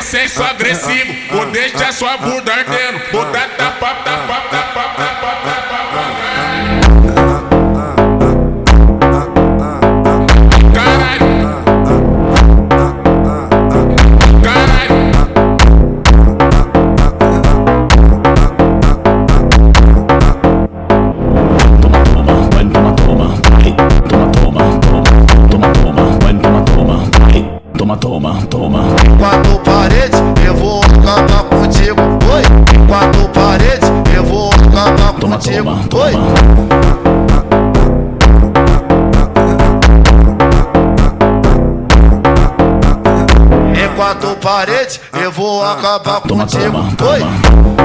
senso agressivo, vou deixar sua bunda ardendo, vou dar tapa, tapa, tapa, tapa, tapa. Caralho, caralho. Toma. Quatro paredes, eu vou acabar contigo. Oi, quatro paredes, eu vou acabar contigo. Oi. Em quatro paredes, eu vou acabar contigo. Oi.